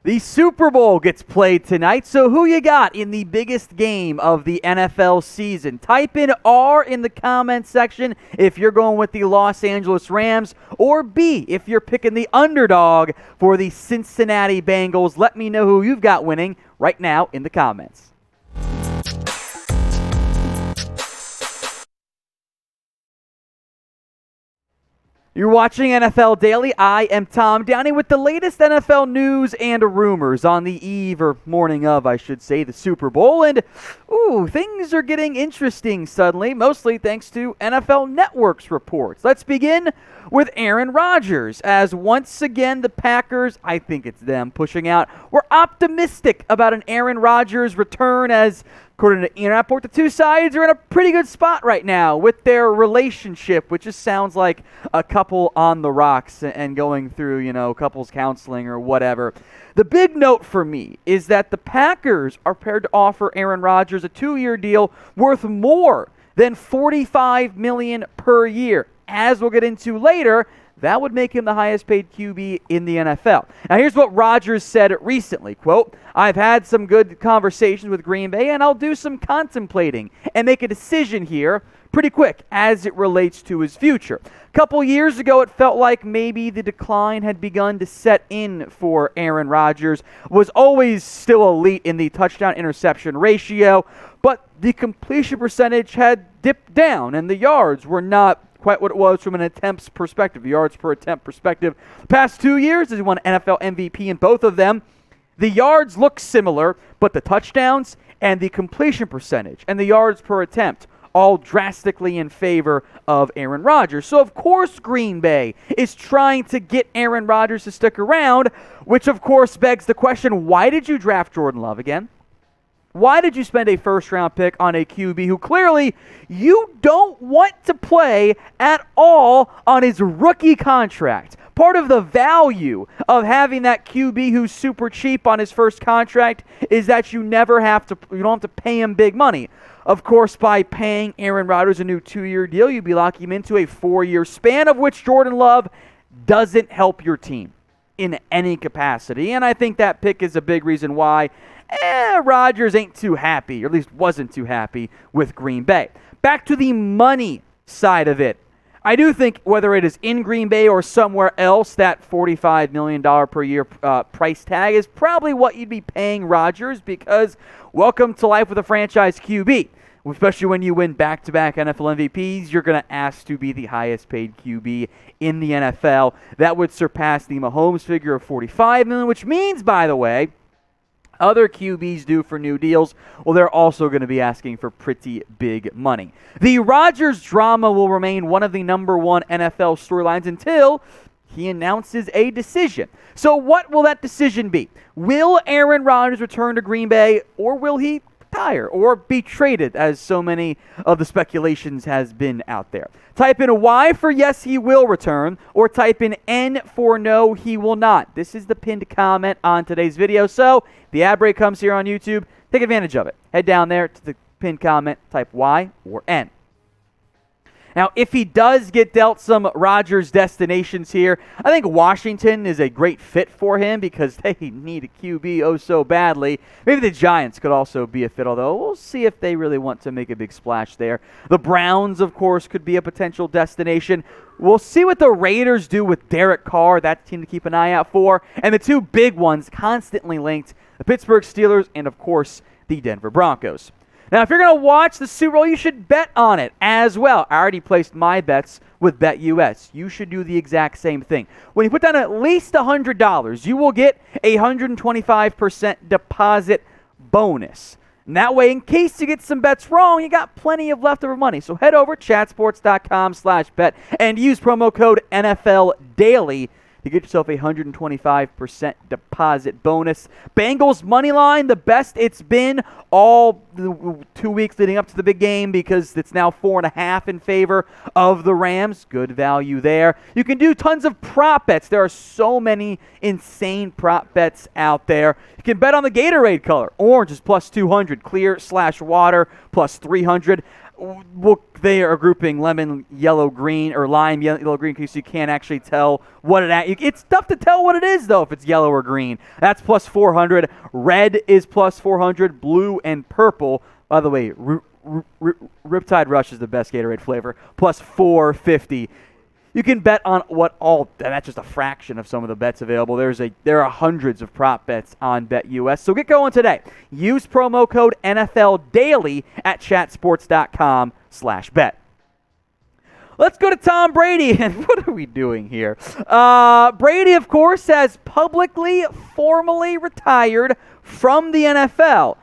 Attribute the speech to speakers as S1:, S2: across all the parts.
S1: The Super Bowl gets played tonight, so who you got in the biggest game of the NFL season? Type in R in the comments section if you're going with the Los Angeles Rams, or B if you're picking the underdog for the Cincinnati Bengals. Let me know who you've got winning right now in the comments. You're watching NFL Daily. I am Tom Downey with the latest NFL news and rumors on the eve or morning of, I should say, the Super Bowl. And, things are getting interesting suddenly, mostly thanks to NFL Network's reports. Let's begin with Aaron Rodgers, as once again the Packers, I think it's them pushing out, we're optimistic about an Aaron Rodgers return, as according to Internet Report, the two sides are in a pretty good spot right now with their relationship, which just sounds like a couple on the rocks and going through, couples counseling or whatever. The big note for me is that the Packers are prepared to offer Aaron Rodgers a 2-year deal worth more than $45 million per year. As we'll get into later, that would make him the highest paid QB in the NFL. Now, here's what Rodgers said recently, quote, "I've had some good conversations with Green Bay, and I'll do some contemplating and make a decision here pretty quick as it relates to his future." A couple years ago, it felt like maybe the decline had begun to set in for Aaron Rodgers. Was always still elite in the touchdown-interception ratio, but the completion percentage had dipped down, and the yards were not quite what it was from an attempts perspective, the yards per attempt perspective. The past 2 years, as he won NFL MVP in both of them, the yards look similar, but the touchdowns and the completion percentage and the yards per attempt all drastically in favor of Aaron Rodgers. So, of course, Green Bay is trying to get Aaron Rodgers to stick around, which, of course, begs the question, why did you draft Jordan Love again? Why did you spend a first-round pick on a QB who clearly you don't want to play at all on his rookie contract? Part of the value of having that QB who's super cheap on his first contract is that you don't have to pay him big money. Of course, by paying Aaron Rodgers a new 2-year deal, you'd be locking him into a 4-year span, of which Jordan Love doesn't help your team in any capacity. And I think that pick is a big reason why Rodgers ain't too happy, or at least wasn't too happy with Green Bay. Back to the money side of it. I do think whether it is in Green Bay or somewhere else, that $45 million per year price tag is probably what you'd be paying Rodgers, because welcome to life with a franchise QB. Especially when you win back-to-back NFL MVPs, you're going to ask to be the highest paid QB in the NFL. That would surpass the Mahomes figure of $45 million, which means, by the way, other QBs due for new deals, well, they're also going to be asking for pretty big money. The Rodgers drama will remain one of the number one NFL storylines until he announces a decision. So what will that decision be? Will Aaron Rodgers return to Green Bay, or will he retire or be traded, as so many of the speculations has been out there? Type in Y for yes, he will return, or type in N for no, he will not. This is the pinned comment on today's video. So if the ad break comes here on YouTube, take advantage of it. Head down there to the pinned comment, type Y or N. Now, if he does get dealt some Rodgers destinations here, I think Washington is a great fit for him because they need a QB oh so badly. Maybe the Giants could also be a fit, although we'll see if they really want to make a big splash there. The Browns, of course, could be a potential destination. We'll see what the Raiders do with Derek Carr. That's a team to keep an eye out for. And the two big ones constantly linked, the Pittsburgh Steelers and, of course, the Denver Broncos. Now, if you're going to watch the Super Bowl, you should bet on it as well. I already placed my bets with BetUS. You should do the exact same thing. When you put down at least $100, you will get a 125% deposit bonus. And that way, in case you get some bets wrong, you got plenty of leftover money. So head over to chatsports.com/bet and use promo code NFLDaily to get yourself a 125% deposit bonus. Bengals money line, the best it's been all the 2 weeks leading up to the big game, because it's now 4.5 in favor of the Rams. Good value there. You can do tons of prop bets. There are so many insane prop bets out there. You can bet on the Gatorade color. Orange is plus 200. Clear/water plus 300. Well, they are grouping lemon, yellow, green, or lime, yellow, green, because you can't actually tell what it's tough to tell what it is, though, if it's yellow or green. That's plus 400. Red is plus 400. Blue and purple. By the way, Riptide Rush is the best Gatorade flavor. Plus 450. You can bet on and that's just a fraction of some of the bets available. There are hundreds of prop bets on BetUS. So get going today. Use promo code NFL Daily at chatsports.com/bet. Let's go to Tom Brady. And what are we doing here? Brady, of course, has formally retired from the NFL.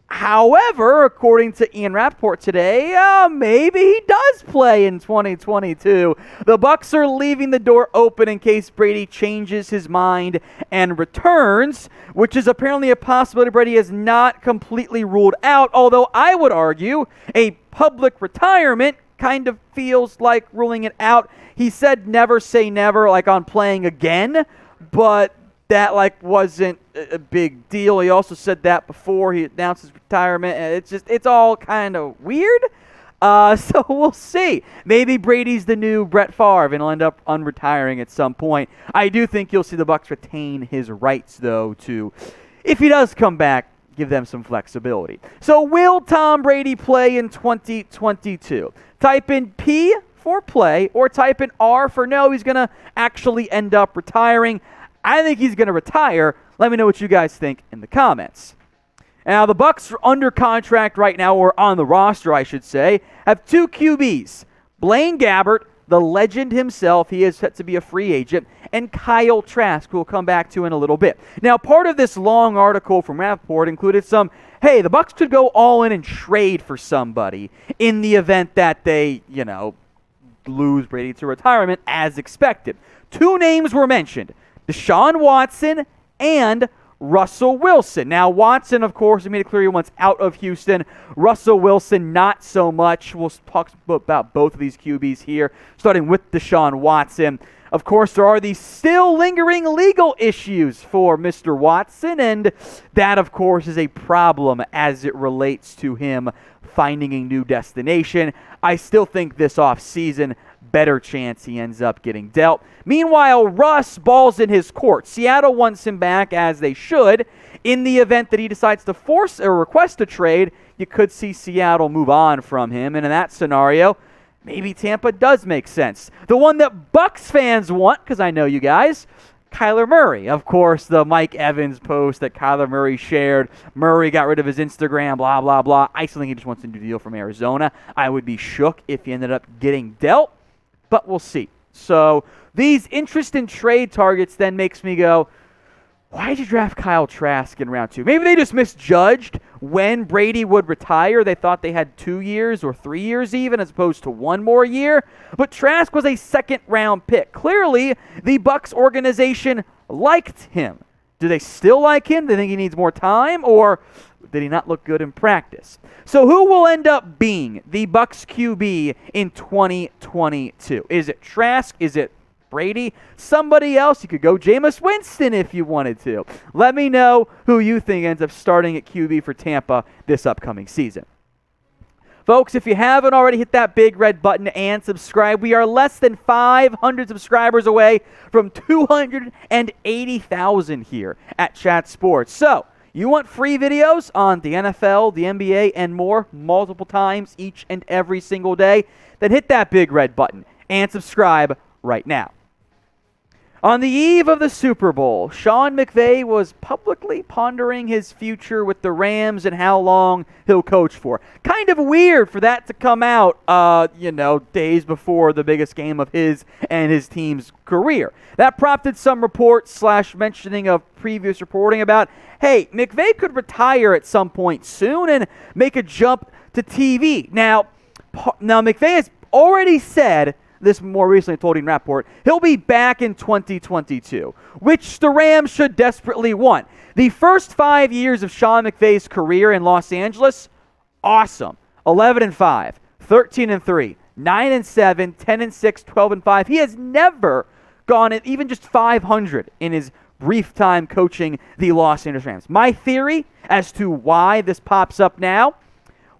S1: However, according to Ian Rappaport today, maybe he does play in 2022. The Bucs are leaving the door open in case Brady changes his mind and returns, which is apparently a possibility Brady has not completely ruled out, although I would argue a public retirement kind of feels like ruling it out. He said never say never, like on playing again, but that wasn't a big deal. He also said that before he announced his retirement. It's all kind of weird. So we'll see. Maybe Brady's the new Brett Favre and he'll end up unretiring at some point. I do think you'll see the Bucs retain his rights, though, to, if he does come back, give them some flexibility. So will Tom Brady play in 2022? Type in P for play or type in R for no. He's going to actually end up retiring. I think he's going to retire. Let me know what you guys think in the comments. Now, the Bucs are under contract right now, or on the roster, I should say, have two QBs. Blaine Gabbert, the legend himself, he is set to be a free agent, and Kyle Trask, who we'll come back to in a little bit. Now, part of this long article from Rappaport included the Bucs could go all in and trade for somebody in the event that they, lose Brady to retirement as expected. Two names were mentioned. Deshaun Watson and Russell Wilson. Now, Watson, of course, he made it clear he wants out of Houston. Russell Wilson, not so much. We'll talk about both of these QBs here, starting with Deshaun Watson. Of course, there are these still lingering legal issues for Mr. Watson, and that, of course, is a problem as it relates to him finding a new destination. I still think this offseason, better chance he ends up getting dealt. Meanwhile, Russ balls in his court. Seattle wants him back, as they should. In the event that he decides to force or request a trade, you could see Seattle move on from him. And in that scenario, maybe Tampa does make sense. The one that Bucs fans want, because I know you guys, Kyler Murray. Of course, the Mike Evans post that Kyler Murray shared. Murray got rid of his Instagram, blah, blah, blah. I still think he just wants a new deal from Arizona. I would be shook if he ended up getting dealt, but we'll see. So these interest in trade targets then makes me go, why did you draft Kyle Trask in round 2? Maybe they just misjudged when Brady would retire. They thought they had 2 years or 3 years even, as opposed to 1 more year. But Trask was a second-round pick. Clearly, the Bucs organization liked him. Do they still like him? Do they think he needs more time? Or did he not look good in practice? So who will end up being the Bucs QB in 2022? Is it Trask? Is it Brady? Somebody else? You could go Jameis Winston if you wanted to. Let me know who you think ends up starting at QB for Tampa this upcoming season. Folks, if you haven't already, hit that big red button and subscribe. We are less than 500 subscribers away from 280,000 here at Chat Sports. So, you want free videos on the NFL, the NBA, and more multiple times each and every single day? Then hit that big red button and subscribe right now. On the eve of the Super Bowl, Sean McVay was publicly pondering his future with the Rams and how long he'll coach for. Kind of weird for that to come out, days before the biggest game of his and his team's career. That prompted some reports / mentioning of previous reporting about, hey, McVay could retire at some point soon and make a jump to TV. Now McVay has already said, this more recently told in Rappaport, he'll be back in 2022, which the Rams should desperately want. The first 5 years of Sean McVay's career in Los Angeles, awesome. 11-5, 13-3, 9-7, 10-6, 12-5. He has never gone at even just 500 in his brief time coaching the Los Angeles Rams. My theory as to why this pops up now,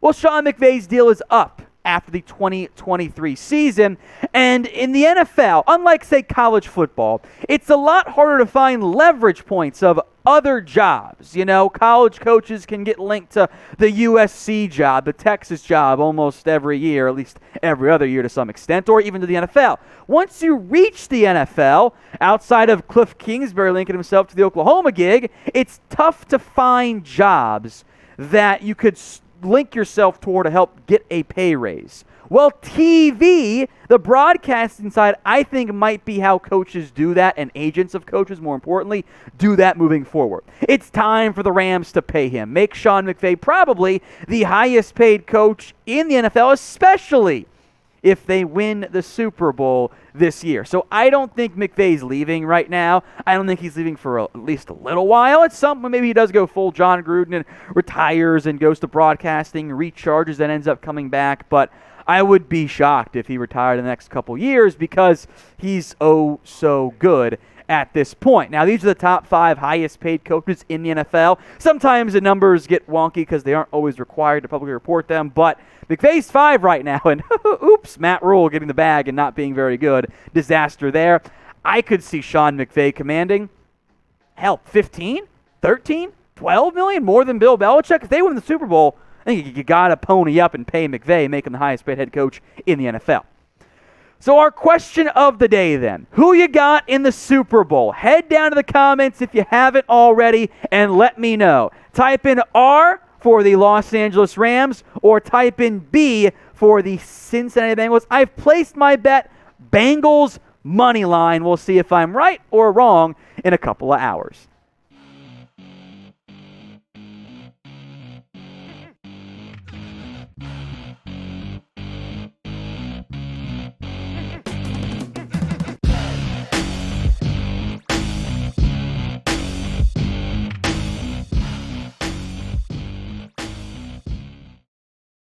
S1: well, Sean McVay's deal is up after the 2023 season. And in the NFL, unlike, say, college football, it's a lot harder to find leverage points of other jobs. You know, college coaches can get linked to the USC job, the Texas job almost every year, at least every other year to some extent, or even to the NFL. Once you reach the NFL, outside of Cliff Kingsbury linking himself to the Oklahoma gig, it's tough to find jobs that you could link yourself toward to help get a pay raise. Well, TV, the broadcasting side, I think might be how coaches do that, and agents of coaches, more importantly, do that moving forward. It's time for the Rams to pay him. Make Sean McVay probably the highest paid coach in the NFL, especially if they win the Super Bowl this year. So I don't think McVay's leaving right now. I don't think he's leaving for at least a little while. It's something maybe he does go full John Gruden and retires and goes to broadcasting, recharges, and ends up coming back. But I would be shocked if he retired in the next couple years because he's oh so good at this point. Now, these are the top 5 highest paid coaches in the NFL. Sometimes the numbers get wonky because they aren't always required to publicly report them, but McVay's 5 right now, and oops, Matt Rule getting the bag and not being very good. Disaster there. I could see Sean McVay commanding, 15, 13, 12 million more than Bill Belichick. If they win the Super Bowl, I think you got to pony up and pay McVay, make him the highest paid head coach in the NFL. So our question of the day then, who you got in the Super Bowl? Head down to the comments if you haven't already and let me know. Type in R for the Los Angeles Rams or type in B for the Cincinnati Bengals. I've placed my bet Bengals money line. We'll see if I'm right or wrong in a couple of hours.